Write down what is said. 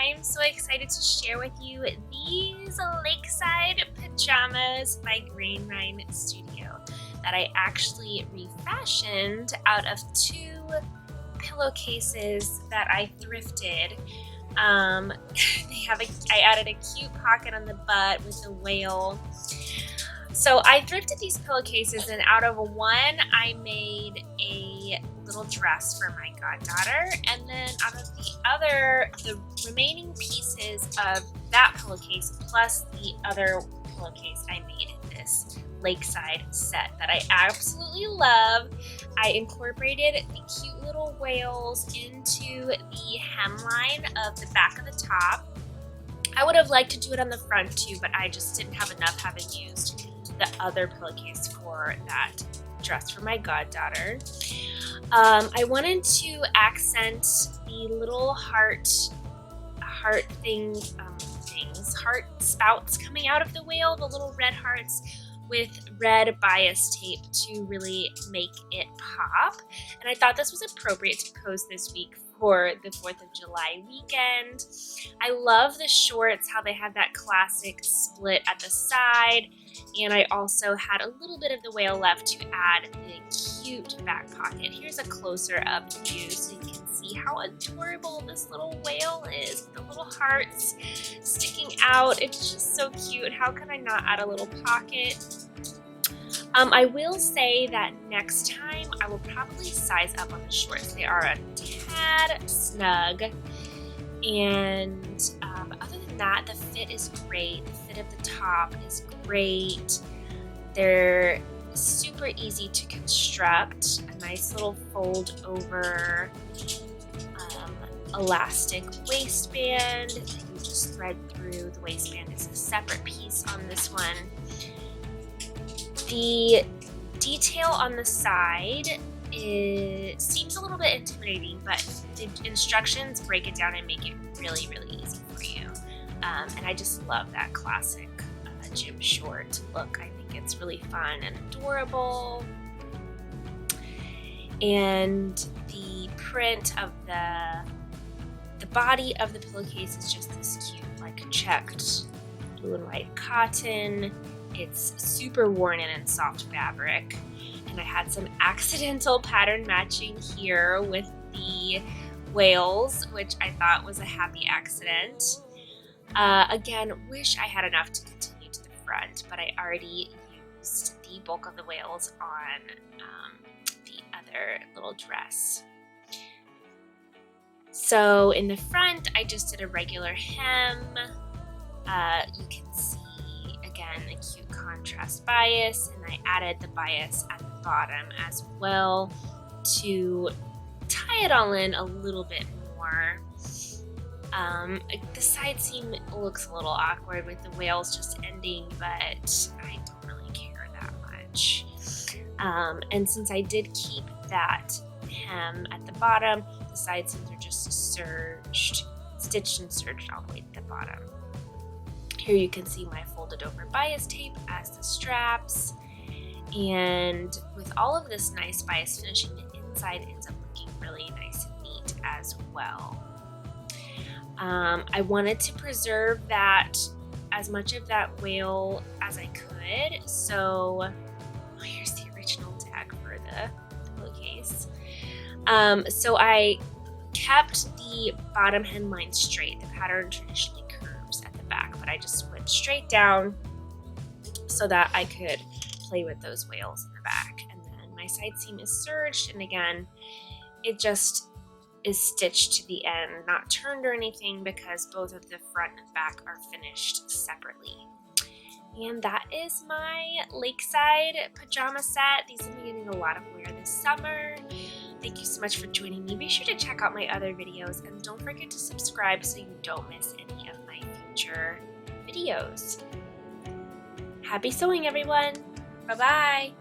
I'm so excited to share with you these Lakeside Pajamas by Grainline Studio that I actually refashioned out of 2 pillowcases that I thrifted. I added a cute pocket on the butt with a whale. So I thrifted these pillowcases, and out of one I made a little dress for my goddaughter, and then out of the remaining pieces of that pillowcase plus the other pillowcase, I made this Lakeside set that I absolutely love. I incorporated the cute little whales into the hemline of the back of the top. I would have liked to do it on the front too, but I just didn't have enough, having used the other pillowcase for that dress for my goddaughter. I wanted to accent the little heart spouts coming out of the whale, the little red hearts, with red bias tape to really make it pop. And I thought this was appropriate to post this week for the 4th of July weekend. I love the shorts, how they have that classic split at the side, and I also had a little bit of the whale left to add the cute back pocket. Here's a closer up view so you can see how adorable this little whale is, with the little hearts sticking out. It's just so cute. How can I not add a little pocket? I will say that next time I will probably size up on the shorts. They are a tad snug, and other than that, the fit is great. The fit of the top is great. They're super easy to construct. A nice little fold over elastic waistband that you just thread through. The waistband is a separate piece on this one. The detail on the side seems a little bit intimidating, but the instructions break it down and make it really, really easy for you. And I just love that classic gym short look. I think it's really fun and adorable. And the print of the body of the pillowcase is just this cute, like checked blue and white cotton. It's super worn in and soft fabric. And I had some accidental pattern matching here with the whales, which I thought was a happy accident. Again, wish I had enough to continue to the front, but I already used the bulk of the whales on the other little dress. So in the front, I just did a regular hem. You can see, again, a cute contrast bias, and I added the bias at the bottom as well to tie it all in a little bit more. The side seam looks a little awkward with the whales just ending, but I don't really care that much. And since I did keep that hem at the bottom, the side seams are just stitched and serged all the way to the bottom. Here you can see my folded over bias tape as the straps, and with all of this nice bias finishing, the inside ends up looking really nice and neat as well. I wanted to preserve that, as much of that whale as I could, so here's the original tag for the pillowcase. So I kept the bottom hemline straight. The pattern traditionally curves at the back, but I just went straight down so that I could play with those whales in the back. And then my side seam is serged, and again, it just is stitched to the end, not turned or anything, because both of the front and back are finished separately. And that is my Lakeside pajama set. These have been getting a lot of wear this summer. Thank you so much for joining me. Be sure to check out my other videos, and don't forget to subscribe so you don't miss any of my future videos. Happy sewing, everyone. Bye-bye.